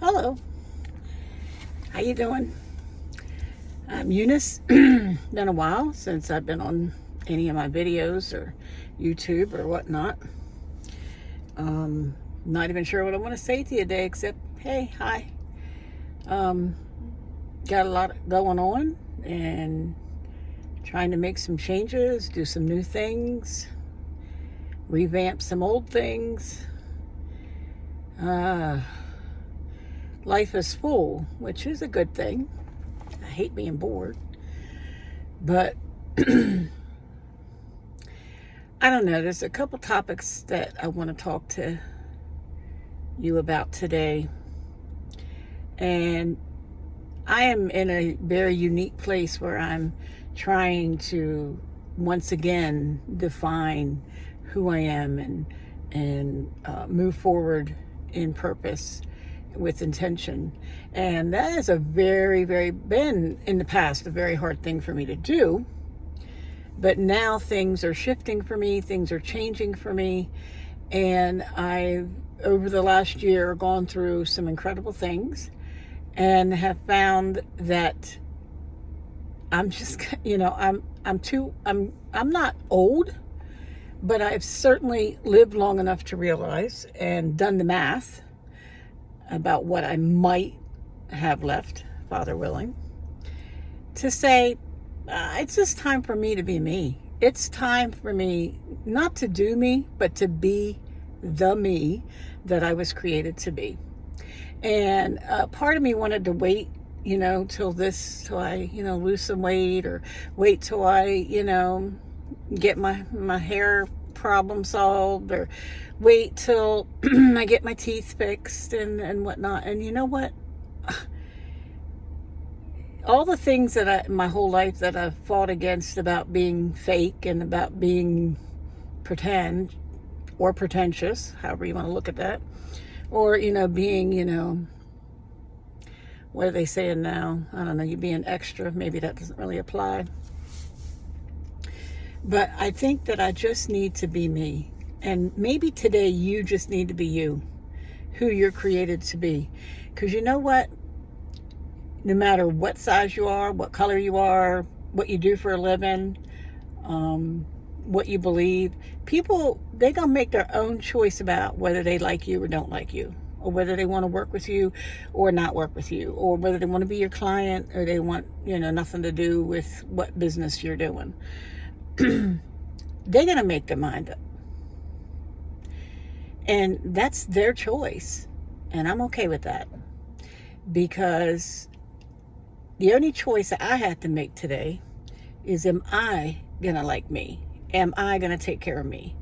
Hello, how you doing? I'm Eunice. Been a while since I've been on any of my videos or YouTube or whatnot. Not even sure what I want to say to you today except, hey, hi. Um, got a lot going on and trying to make some changes, do some new things, revamp some old things. Life is full, which is a good thing. I hate being bored. But I don't know. There's a couple topics that I want to talk to you about today. And I am in a very unique place where I'm trying to once again define who I am and move forward in purpose with intention. And that is a been in the past a very hard thing for me to do. But now things are shifting for me, things are changing for me, and I've over the last year gone through some incredible things and have found that I'm just, I'm not old, but I've certainly lived long enough to realize and done the math about what I might have left, Father willing, to say, it's just time for me to be me. It's time for me not to do me, but to be the me that I was created to be. And part of me wanted to wait, till I, lose some weight, or wait till I, get my hair problem solved, or wait till I get my teeth fixed and whatnot. And you know what? All the things that my whole life that I've fought against about being fake and about being pretend or pretentious, however you want to look at that, or, being, what are they saying now? I don't know, you being extra, maybe that doesn't really apply. But I think that I just need to be me. And maybe today you just need to be you, who you're created to be. Because you know what? No matter what size you are, what color you are, what you do for a living, what you believe, people, they're going to make their own choice about whether they like you or don't like you, or whether they want to work with you or not work with you, or whether they want to be your client or they want, nothing to do with what business you're doing. They're going to make their mind up. And that's their choice. And I'm okay with that. Because the only choice that I have to make today is, am I going to like me? Am I going to take care of me?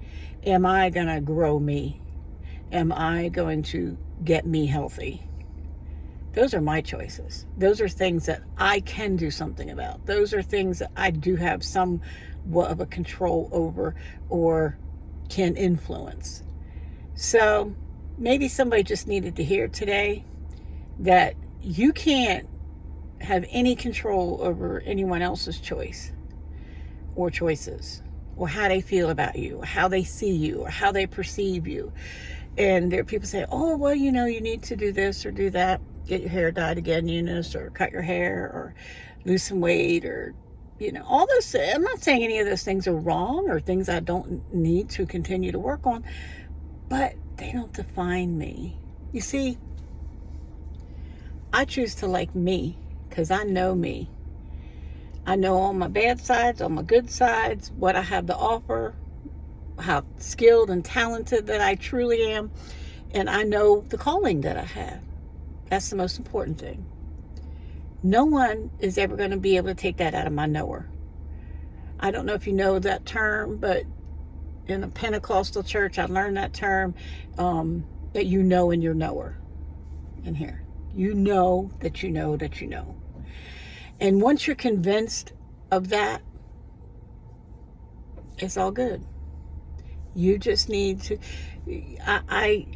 Am I going to grow me? Am I going to get me healthy? Those are my choices. Those are things that I can do something about. Those are things that I do have somewhat of a control over or can influence. So maybe somebody just needed to hear today that you can't have any control over anyone else's choice or choices, or how they feel about you, or how they see you, or how they perceive you. And there are people say, oh, well, you need to do this or do that, get your hair dyed again, Eunice, or cut your hair, or lose some weight, or, all those. I'm not saying any of those things are wrong or things I don't need to continue to work on, but they don't define me. You see, I choose to like me because I know me. I know all my bad sides, all my good sides, what I have to offer, how skilled and talented that I truly am, and I know the calling that I have. That's the most important thing. No one is ever going to be able to take that out of my knower. I don't know if you know that term, but in a Pentecostal church, I learned that term, that you know in your knower. In here, you know that you know that you know. And once you're convinced of that, it's all good. You just need to, I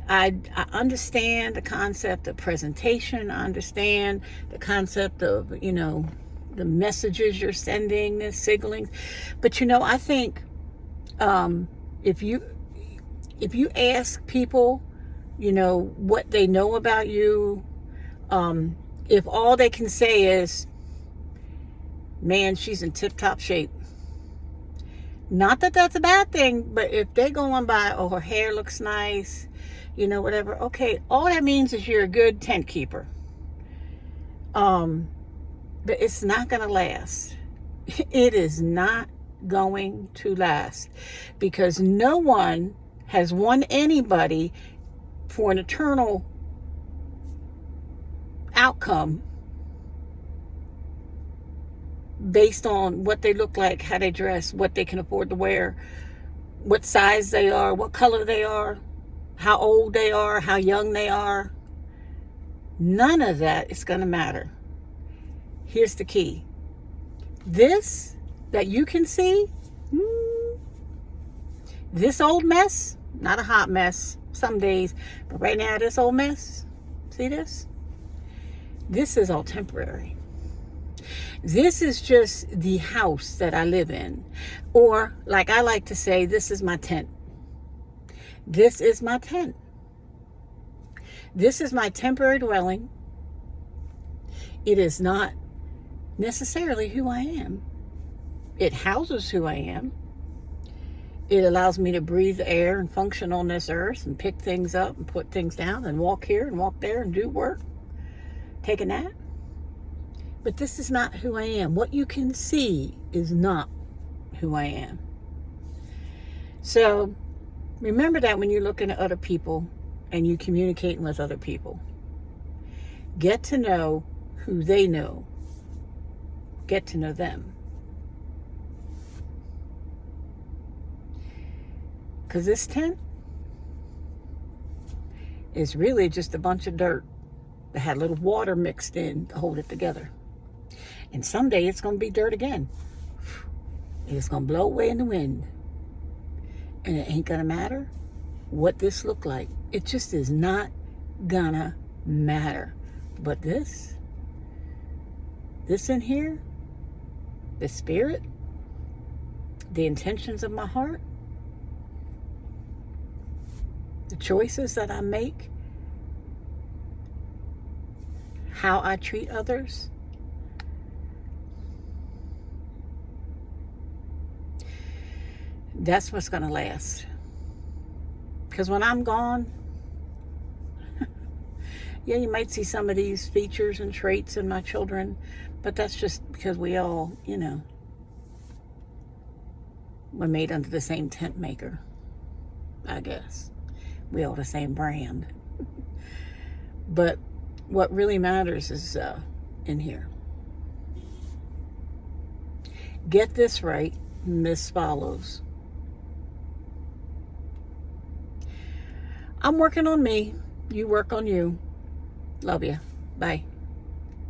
understand the concept of presentation. I understand the concept of, the messages you're sending, the signaling. But, I think if you ask people, what they know about you, If all they can say is, man, she's in tip-top shape. Not that that's a bad thing, but if they go on by, oh, her hair looks nice, whatever. Okay, all that means is you're a good tent keeper. But it's not going to last. It is not going to last, because no one has won anybody for an eternal outcome based on what they look like, how they dress, what they can afford to wear, what size they are, what color they are, how old they are, how young they are. None of that is going to matter. Here's the key. This that you can see, this old mess, not a hot mess some days, but right now this old mess, see this? This is all temporary. This is just the house that I live in. Or, like I like to say, this is my tent. This is my tent. This is my temporary dwelling. It is not necessarily who I am. It houses who I am. It allows me to breathe air and function on this earth and pick things up and put things down and walk here and walk there and do work, take a nap. But this is not who I am. What you can see is not who I am. So remember that when you're looking at other people and you're communicating with other people. Get to know who they know. Get to know them. Because this tent is really just a bunch of dirt that had a little water mixed in to hold it together. And someday it's going to be dirt again. And it's going to blow away in the wind. And it ain't going to matter what this looked like. It just is not going to matter. But this in here, the spirit, the intentions of my heart, the choices that I make, how I treat others, that's what's going to last. Because when I'm gone, yeah, you might see some of these features and traits in my children, but that's just because we all, we're made under the same tent maker, I guess. We all the same brand. But what really matters is in here. Get this right, Miss Follows. I'm working on me. You work on you. Love you. Bye.